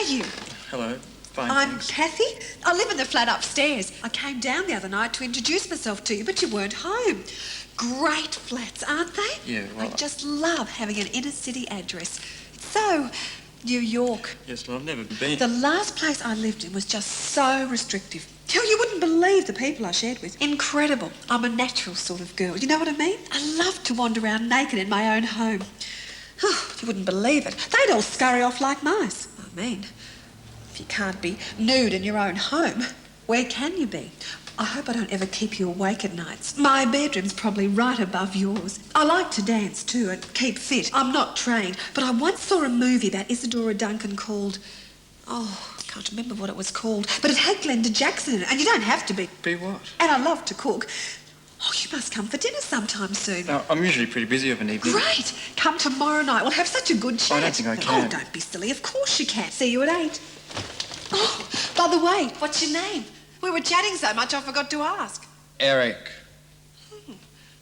you? Hello. Fine, I'm thanks. Kathy. I live in the flat upstairs. I came down the other night to introduce myself to you, but you weren't home. Great flats, aren't they? Yeah, well... I just love having an inner city address. It's so New York. Yes, well, I've never been. The last place I lived in was just so restrictive. You wouldn't believe the people I shared with. Incredible. I'm a natural sort of girl. You know what I mean? I love to wander around naked in my own home. Oh, you wouldn't believe it. They'd all scurry off like mice. I mean, if you can't be nude in your own home, where can you be? I hope I don't ever keep you awake at nights. My bedroom's probably right above yours. I like to dance too and keep fit. I'm not trained, but I once saw a movie about Isadora Duncan called... Oh, I can't remember what it was called, but it had Glenda Jackson in it, and you don't have to be. Be what? And I love to cook. Oh, you must come for dinner sometime soon. No, I'm usually pretty busy of an evening. Great. Come tomorrow night. We'll have such a good chat. I don't think I can. Oh, don't be silly. Of course you can. See you at 8. Oh, by the way, what's your name? We were chatting so much I forgot to ask. Eric.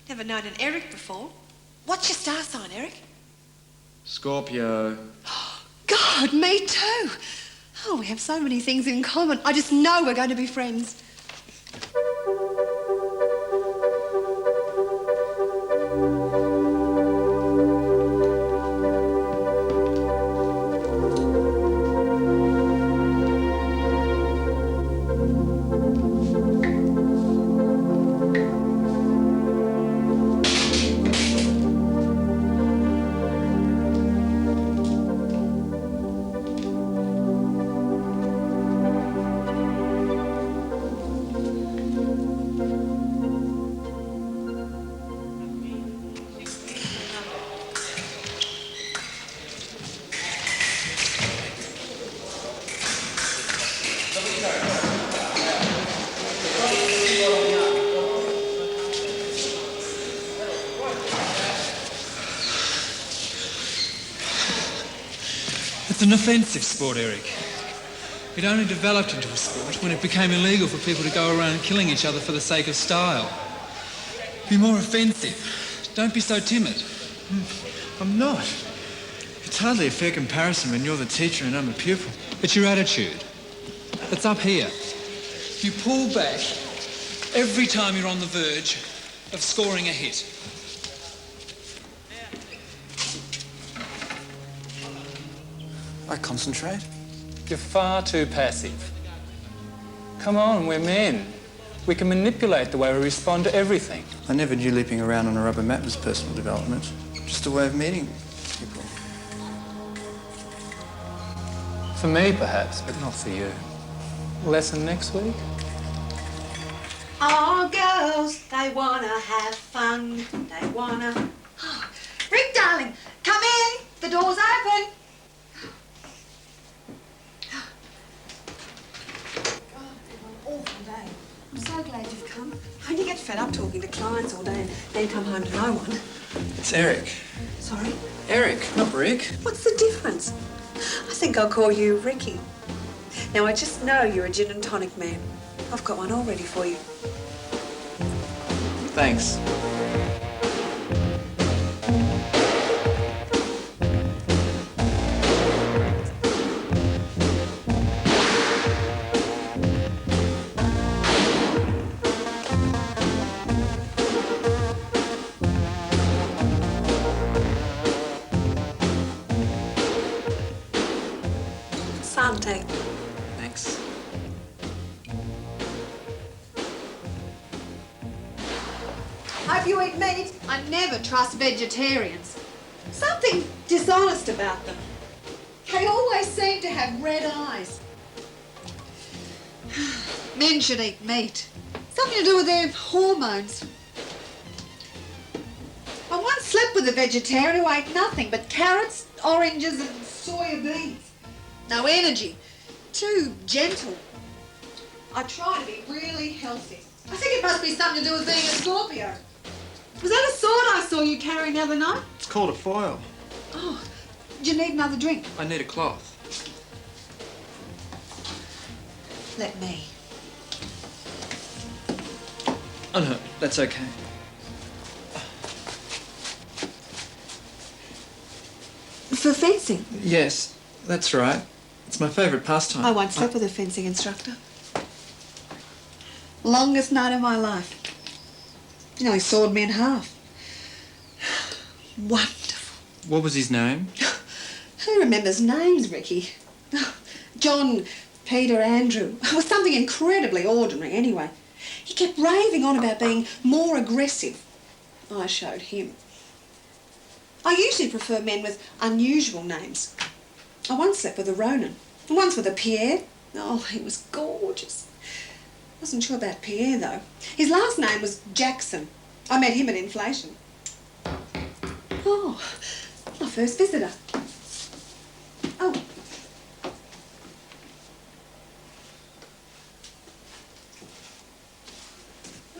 Never known an Eric before. What's your star sign, Eric? Scorpio. God, me too. Oh, we have so many things in common. I just know we're going to be friends. It's an offensive sport, Eric. It only developed into a sport when it became illegal for people to go around killing each other for the sake of style. Be more offensive. Don't be so timid. I'm not. It's hardly a fair comparison when you're the teacher and I'm a pupil. It's your attitude. It's up here. You pull back every time you're on the verge of scoring a hit. I concentrate. You're far too passive. Come on, we're men. We can manipulate the way we respond to everything. I never knew leaping around on a rubber mat was personal development. Just a way of meeting people. For me, perhaps, but not for you. Lesson next week? All girls, they want to have fun. They want to... Oh, Rick, darling, come in. The door's open. Awful day. I'm so glad you've come. When you get fed up talking to clients all day and then come home to no one. It's Eric. Sorry? Eric, not Rick. What's the difference? I think I'll call you Ricky. Now, I just know you're a gin and tonic man. I've got one all ready for you. Thanks. Sante. Thanks. Hope you eat meat. I never trust vegetarians. Something dishonest about them. They always seem to have red eyes. Men should eat meat. Something to do with their hormones. I once slept with a vegetarian who ate nothing but carrots, oranges and soya beans. No energy. Too gentle. I try to be really healthy. I think it must be something to do with being a Scorpio. Was that a sword I saw you carrying the other night? It's called a foil. Oh, do you need another drink? I need a cloth. Let me. Oh, no, that's okay. For fencing? Yes, that's right. It's my favourite pastime. I once slept with a fencing instructor. Longest night of my life. He nearly sawed me in half. Wonderful. What was his name? Who remembers names, Ricky? John, Peter, Andrew. It was something incredibly ordinary anyway. He kept raving on about being more aggressive. I showed him. I usually prefer men with unusual names. I once slept with a Ronan. Once with a Pierre. Oh, he was gorgeous. Wasn't sure about Pierre, though. His last name was Jackson. I met him at Inflation. Oh, my first visitor. Oh.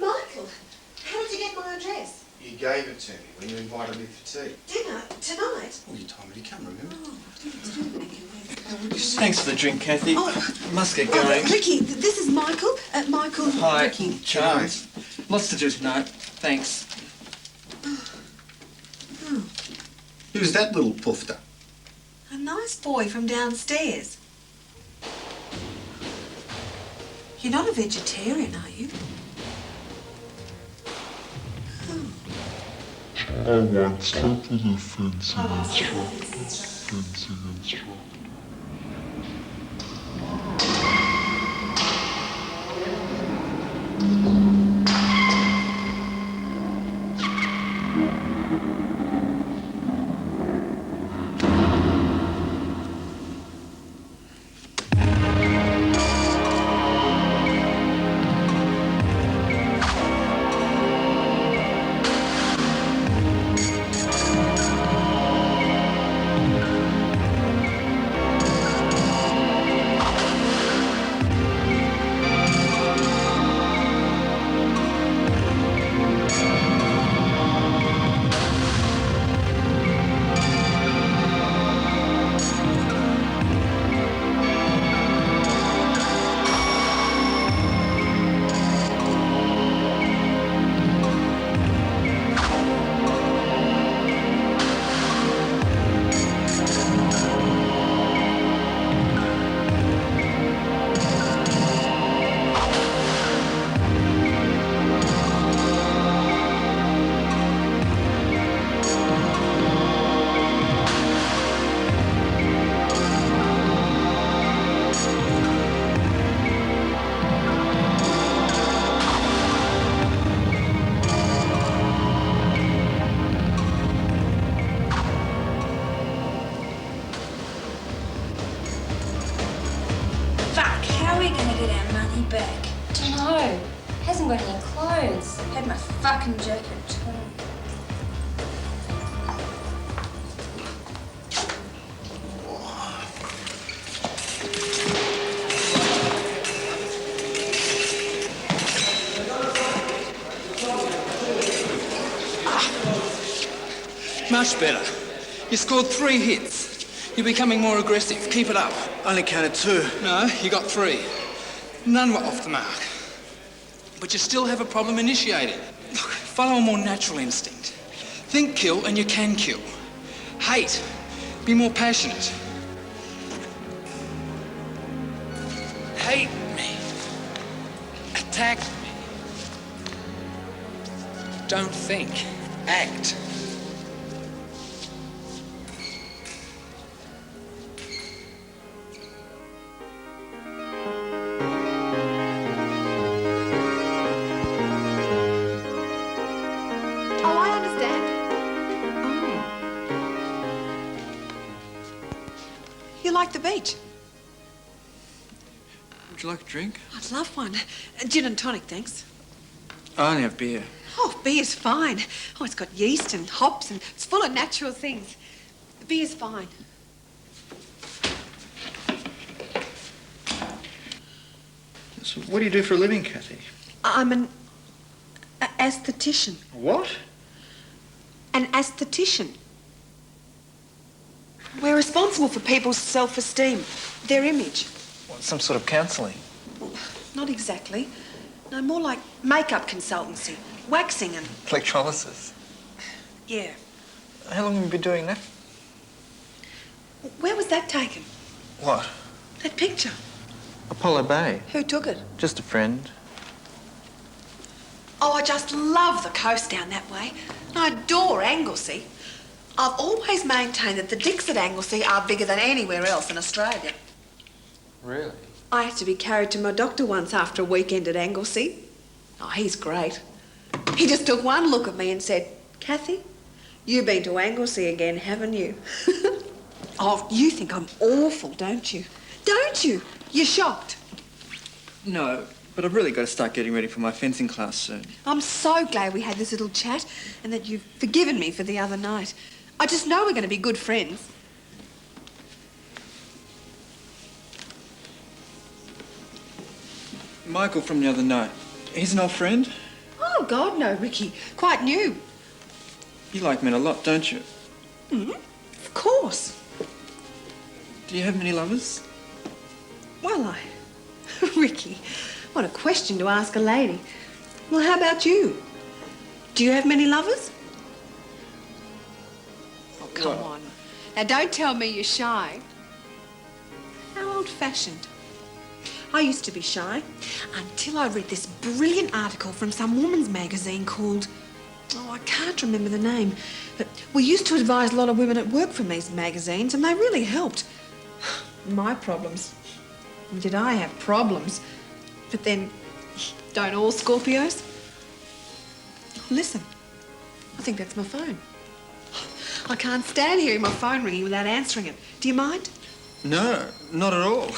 Michael, how did you get my address? You gave it to me when you invited me for tea. Dinner? Tonight? Well, you told me to come, remember? Oh, thank you. Thanks for the drink, Kathy. Oh. Must get going. Ricky, this is Michael. Michael. Hi, Ricky. Charles. Lots to do tonight. Thanks. Oh, Who's that little poofter? a nice boy from downstairs. You're not a vegetarian, are you? I once slept with a fencing instructor. Dunno. Hasn't got any clothes. Had my fucking jacket torn. Much better. You scored 3 hits. You're becoming more aggressive. Keep it up. Only counted 2. No, you got 3. None were off the mark. But you still have a problem initiating. Look, follow a more natural instinct. Think kill and you can kill. Hate. Be more passionate. Hate me. Attack me. Don't think. Act. Oh, I understand. You like the beach? Would you like a drink? I'd love one. Gin and tonic, thanks. I only have beer. Oh, beer's fine. Oh, it's got yeast and hops and it's full of natural things. Beer's fine. So what do you do for a living, Kathy? I'm an aesthetician. What? An aesthetician. We're responsible for people's self-esteem, their image. What, some sort of counselling? Not exactly. No, more like makeup consultancy, waxing and... Electrolysis. Yeah. How long have you been doing that? Where was that taken? What? That picture. Apollo Bay. Who took it? Just a friend. Oh, I just love the coast down that way. I adore Anglesey. I've always maintained that the dicks at Anglesey are bigger than anywhere else in Australia. Really? I had to be carried to my doctor once after a weekend at Anglesey. Oh, he's great. He just took one look at me and said, "Kathy, you've been to Anglesey again, haven't you?" Oh, you think I'm awful, don't you? Don't you? You're shocked. No, but I've really got to start getting ready for my fencing class soon. I'm so glad we had this little chat and that you've forgiven me for the other night. I just know we're going to be good friends. Michael from the other night. He's an old friend. Oh, God, no, Ricky. Quite new. You like men a lot, don't you? Of course. Do you have many lovers? Well, Ricky, what a question to ask a lady. Well, how about you? Do you have many lovers? Oh, come on. Now, don't tell me you're shy. How old-fashioned. I used to be shy until I read this brilliant article from some woman's magazine called... Oh, I can't remember the name. But we used to advise a lot of women at work from these magazines, and they really helped. My problems. Did I have problems? But then, don't all Scorpios? Listen, I think that's my phone. I can't stand hearing my phone ringing without answering it. Do you mind? No, not at all.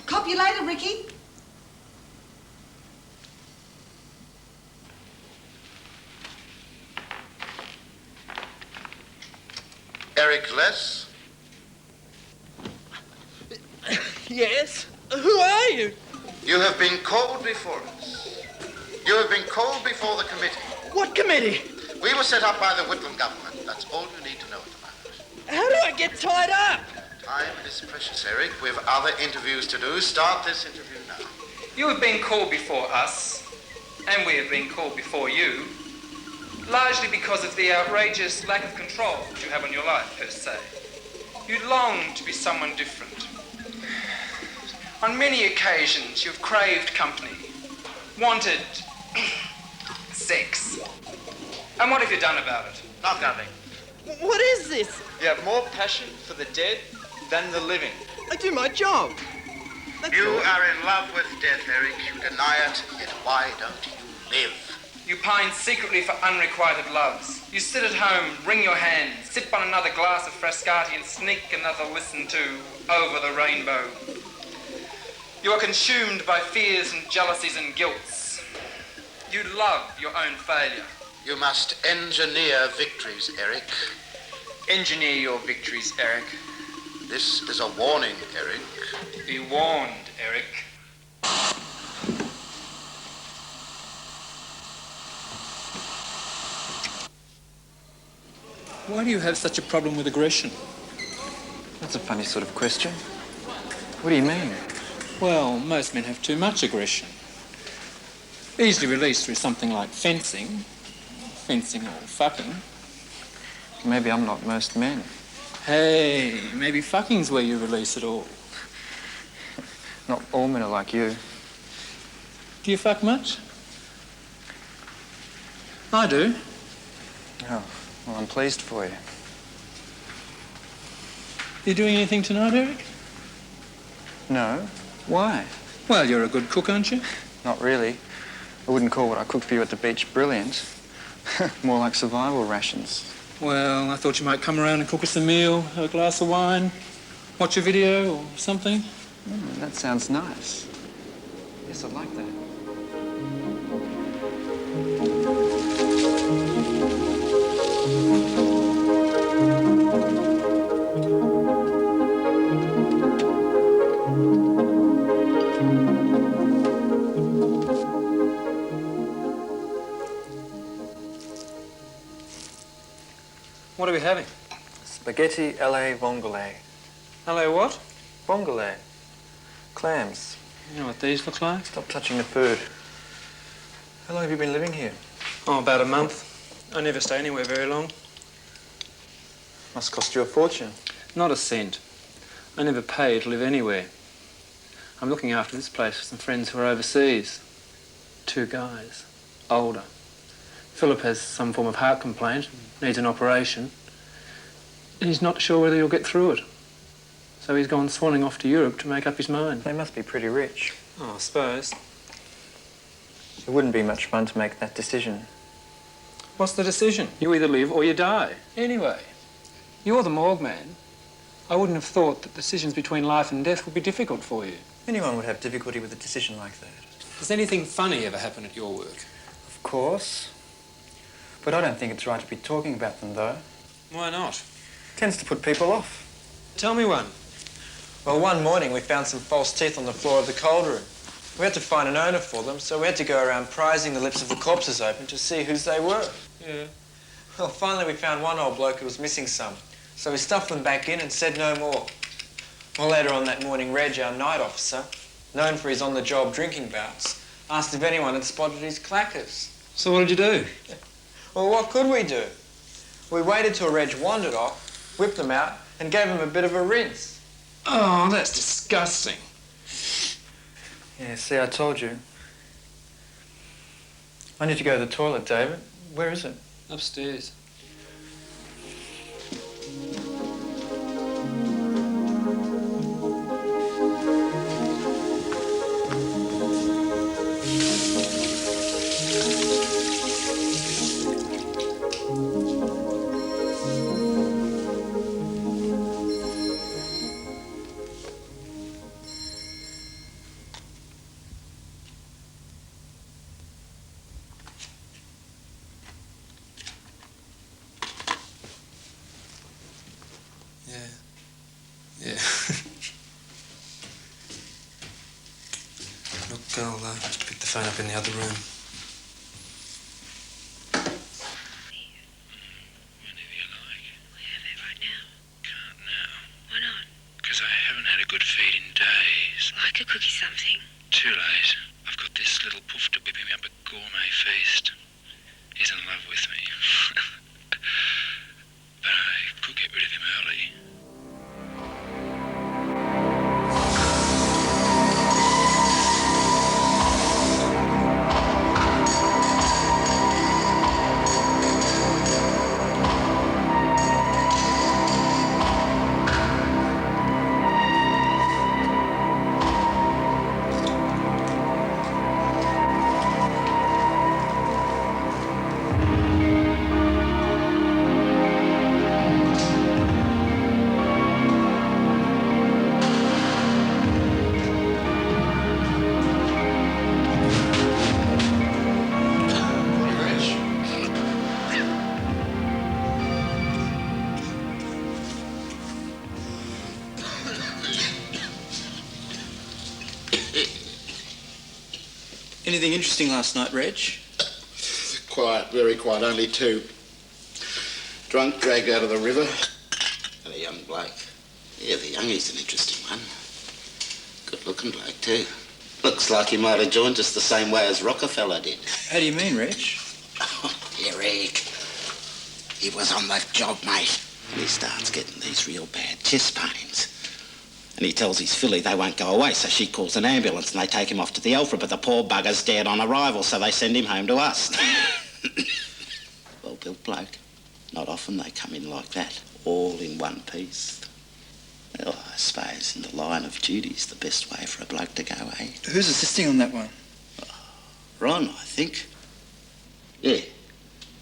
Cop you later, Ricky. Eric Less? Yes? Who are you? You have been called before us. You have been called before the committee. What committee? We were set up by the Whitlam government. That's all you need to know at the moment. How do I get tied up? Time is precious, Eric. We have other interviews to do. Start this interview now. You have been called before us, and we have been called before you, largely because of the outrageous lack of control that you have on your life, per se. You long to be someone different. On many occasions, you've craved company, wanted sex. And what have you done about it? Nothing. What is this? You have more passion for the dead than the living. I do my job. That's You all. are in love with death, Eric. You deny it, yet why don't you live? You pine secretly for unrequited loves. You sit at home, wring your hands, sip on another glass of Frascati and sneak another listen to Over the Rainbow. You are consumed by fears and jealousies and guilts. You love your own failure. You must engineer victories, Eric. Engineer your victories, Eric. This is a warning, Eric. Be warned, Eric. Why do you have such a problem with aggression? That's a funny sort of question. What do you mean? Well, most men have too much aggression. Easily released through something like fencing or fucking. Maybe I'm not most men. Hey, maybe fucking's where you release it all. Not all men are like you. Do you fuck much? I do. Oh, well, I'm pleased for you. You doing anything tonight, Eric? No. Why? Well, you're a good cook, aren't you? Not really. I wouldn't call what I cooked for you at the beach brilliant. More like survival rations. Well, I thought you might come around and cook us a meal, have a glass of wine, watch a video or something. That sounds nice. Yes, I'd like that. What are we having? Spaghetti LA vongole. Hello, what? Vongole. Clams. You know what these look like? Stop touching the food. How long have you been living here? Oh, about a month. I never stay anywhere very long. Must cost you a fortune. Not a cent. I never pay to live anywhere. I'm looking after this place for some friends who are overseas. 2 guys, older. Philip has some form of heart complaint, needs an operation, and he's not sure whether he'll get through it. So he's gone swanning off to Europe to make up his mind. They must be pretty rich. Oh, I suppose. It wouldn't be much fun to make that decision. What's the decision? You either live or you die. Anyway, you're the morgue man. I wouldn't have thought that decisions between life and death would be difficult for you. Anyone would have difficulty with a decision like that. Does anything funny ever happen at your work? Of course. But I don't think it's right to be talking about them, though. Why not? Tends to put people off. Tell me one. Well, one morning we found some false teeth on the floor of the cold room. We had to find an owner for them, so we had to go around prizing the lips of the corpses open to see whose they were. Yeah. Well, finally we found one old bloke who was missing some, so we stuffed them back in and said no more. Well, later on that morning, Reg, our night officer, known for his on-the-job drinking bouts, asked if anyone had spotted his clackers. So what did you do? Well, what could we do? We waited till Reg wandered off, whipped them out, and gave him a bit of a rinse. Oh, that's disgusting. Yeah, see, I told you. I need to go to the toilet, David. Where is it? Upstairs. Yeah. Look, I'll pick the phone up in the other room. Whenever you like. We have it right now. Can't now. Why not? Because I haven't had a good feed in days. Well, I could cook you something. Too late. I've got this little poof to whip me up a gourmet feast. He's in love with me. But I could get rid of him early. Anything interesting last night, Reg? Quiet, very quiet, only 2. Drunk, dragged out of the river, and a young bloke. Yeah, the youngie's an interesting one. Good-looking bloke, too. Looks like he might have joined us the same way as Rockefeller did. How do you mean, Reg? Oh, Eric. He was on that job, mate. And he starts getting these real bad chest pains. And he tells his filly they won't go away, so she calls an ambulance and they take him off to the Alfred, but the poor bugger's dead on arrival, so they send him home to us. Well-built bloke. Not often they come in like that, all in one piece. Well, I suppose in the line of duty's the best way for a bloke to go, eh? Who's assisting on that one? Ron, I think. Yeah,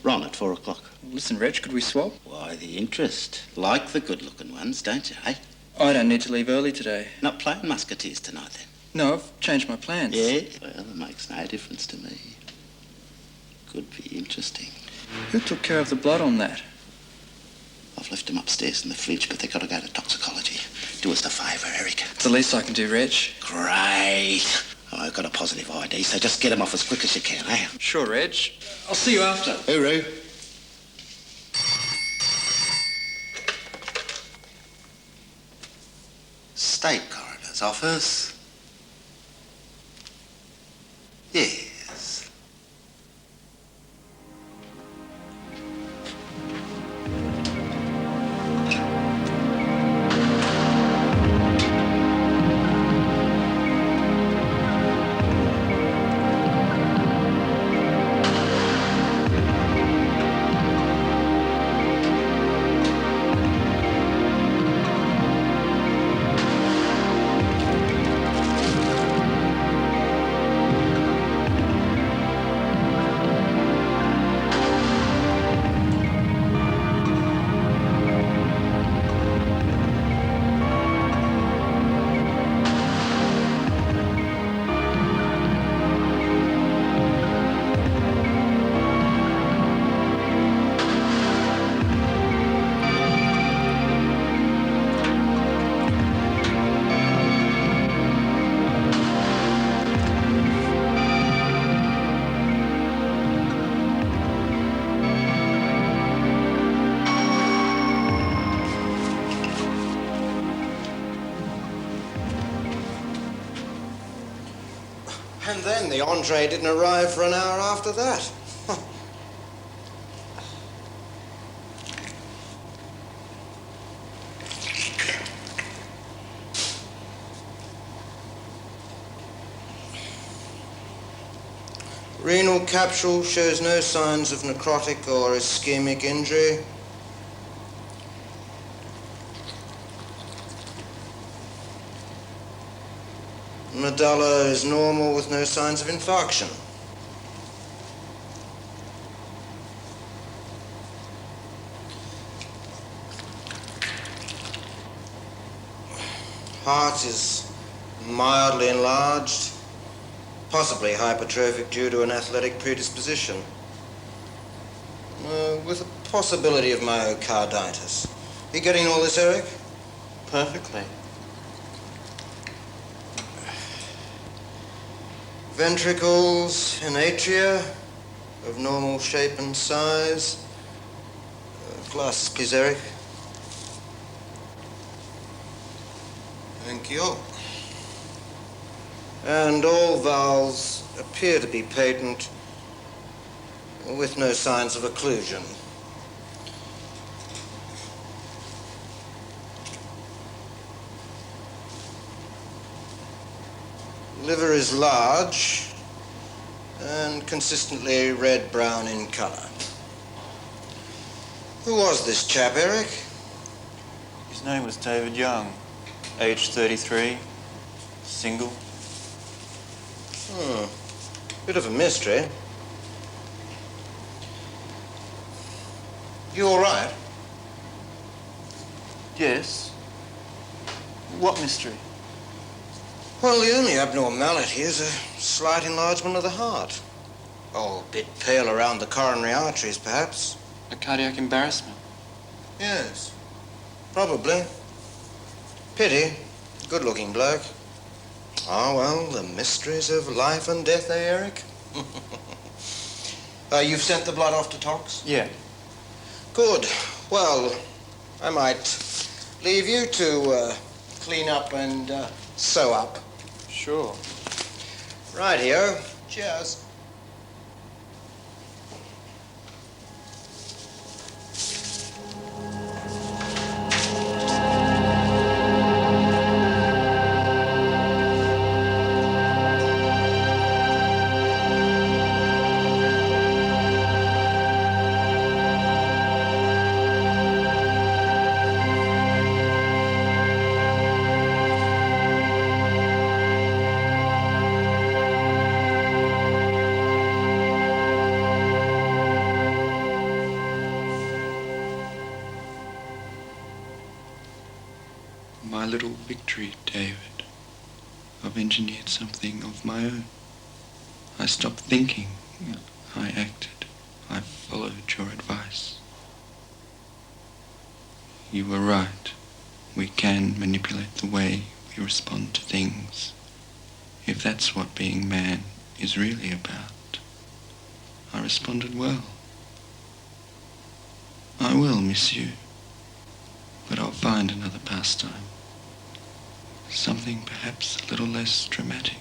Ron at 4 o'clock. Listen, Reg, could we swap? Why, the interest. Like the good-looking ones, don't you, eh? I don't need to leave early today. Not playing musketeers tonight, then? No, I've changed my plans. Yeah? Well, it makes no difference to me. Could be interesting. Who took care of the blood on that? I've left them upstairs in the fridge, but they've got to go to toxicology. Do us the favour, Eric. It's the least I can do, Reg. Great. Oh, I've got a positive ID, so just get them off as quick as you can, eh? Sure, Reg. I'll see you after. Hooroo. State Coroner's Office. Yes. And then the entree didn't arrive for an hour after that. Renal capsule shows no signs of necrotic or ischemic injury. Medulla is normal with no signs of infarction. Heart is mildly enlarged, possibly hypertrophic due to an athletic predisposition, with a possibility of myocarditis. You getting all this, Eric? Perfectly. Ventricles and atria of normal shape and size. Glasses, please, Eric. Thank you. And all valves appear to be patent with no signs of occlusion. Liver is large and consistently red-brown in color. Who was this chap, Eric? His name was David Young, age 33, single. Bit of a mystery. You all right? Yes. What mystery? Well, the only abnormality is a slight enlargement of the heart. Oh, a bit pale around the coronary arteries, perhaps. A cardiac embarrassment? Yes, probably. Pity. Good-looking bloke. Ah, well, the mysteries of life and death, eh, Eric? You've sent the blood off to Tox? Yeah. Good. Well, I might leave you to clean up and sew up. Sure. Rightio. Cheers. My little victory, David. I've engineered something of my own. I stopped thinking. I acted. I followed your advice. You were right. We can manipulate the way we respond to things. If that's what being man is really about. I responded well. I will miss you. But I'll find another pastime. Something perhaps a little less dramatic.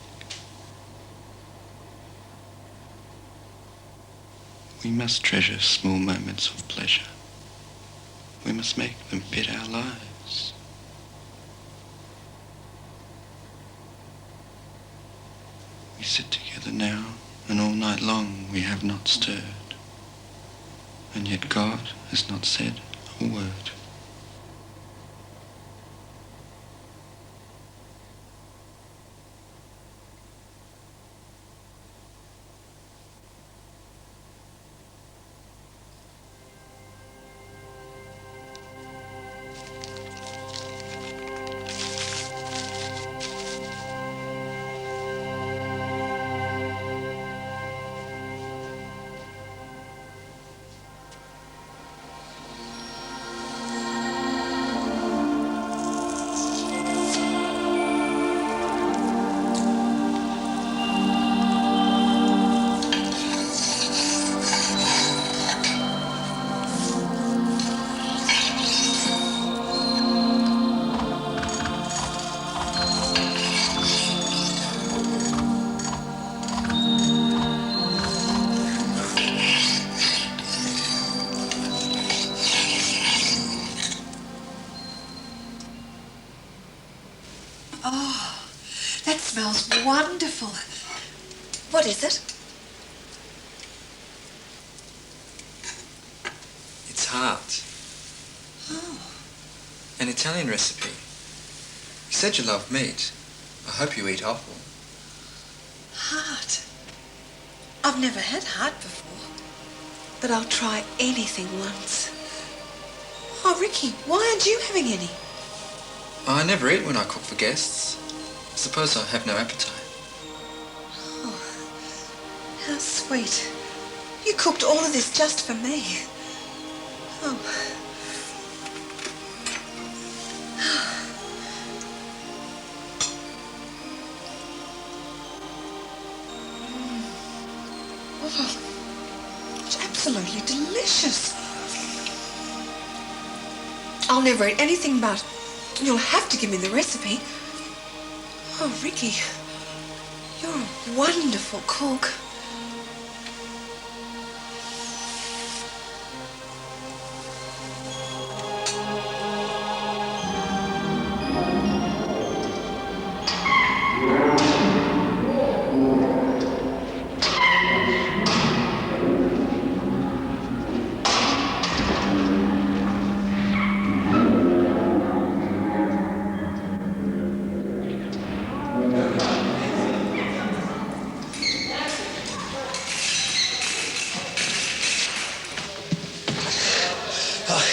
We must treasure small moments of pleasure. We must make them fit our lives. We sit together now, and all night long we have not stirred. And yet God has not said a word. wonderful. What is it? It's heart. Oh. An Italian recipe. You said you love meat. I hope you eat offal. Heart. I've never had heart before, but I'll try anything once. Oh, Ricky, why aren't you having any? I never eat when I cook for guests. I suppose I have no appetite. Oh, how sweet. You cooked all of this just for me. Oh. Oh, it's absolutely delicious. I'll never eat anything but. You'll have to give me the recipe. Oh, Ricky, you're a wonderful cook.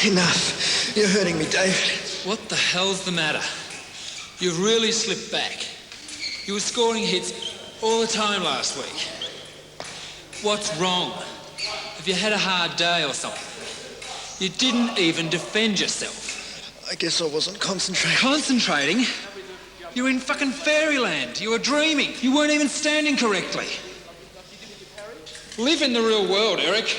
Enough. You're hurting me, Dave. What the hell's the matter? You've really slipped back. You were scoring hits all the time last week. What's wrong? Have you had a hard day or something? You didn't even defend yourself. I guess I wasn't concentrating. Concentrating? You were in fucking fairyland. You were dreaming. You weren't even standing correctly. Live in the real world, Eric.